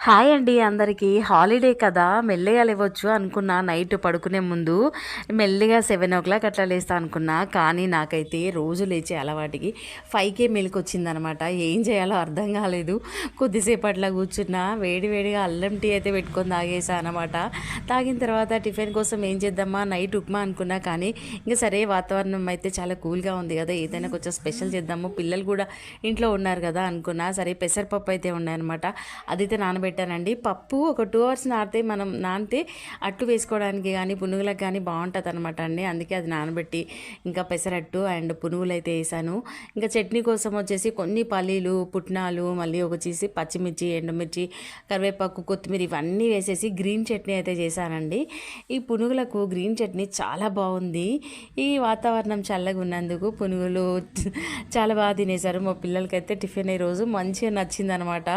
Hi అండి అందరికీ. Holiday కదా మెల్లగా లేవచ్చు అనుకున్నా. నైట్ పడుకునే ముందు మెల్లిగా 7 o'clock అట్లా లేస్తా అనుకున్నా. కానీ నాకైతే రోజు లేచే అలవాటికి 5కే మెలకు వచ్చిందనమాట. ఏం చేయాలో అర్థం కాలేదు. కొద్దిసేపు అట్లా కూర్చున్నా. వేడి వేడిగా అల్లం టీ అయితే పెట్టుకొని తాగేసా అనమాట. తాగిన తర్వాత టిఫిన్ కోసం ఏం చేద్దామా, నైట్ ఉప్మా అనుకున్నా. కానీ ఇంకా సరే, వాతావరణం అయితే చాలా కూల్గా ఉంది కదా, ఏదైనా కొంచెం స్పెషల్ చేద్దాము, పిల్లలు కూడా ఇంట్లో ఉన్నారు కదా అనుకున్నా. సరే, పెసరపప్పు అయితే ఉన్నాయన్నమాట. అదైతే నానబెట్టానండి. పప్పు ఒక 2 hours నానితే అట్టు వేసుకోవడానికి కానీ పునుగులకు కానీ బాగుంటుంది అనమాట అండి. అందుకే అది నానబెట్టి ఇంకా పెసరట్టు అండ్ పునుగులు అయితే వేసాను. ఇంకా చట్నీ కోసం వచ్చేసి కొన్ని పల్లీలు, పుట్నాలు, మళ్ళీ వచ్చేసి పచ్చిమిర్చి, ఎండుమిర్చి, కరివేపాకు, కొత్తిమీర ఇవన్నీ వేసేసి గ్రీన్ చట్నీ అయితే చేశానండి. ఈ పునుగులకు గ్రీన్ చట్నీ చాలా బాగుంది. ఈ వాతావరణం చల్లగా ఉన్నందుకు పునుగులు చాలా బాగా తినేశారు. మా పిల్లలకైతే టిఫిన్ ఈరోజు మంచిగా నచ్చిందనమాట.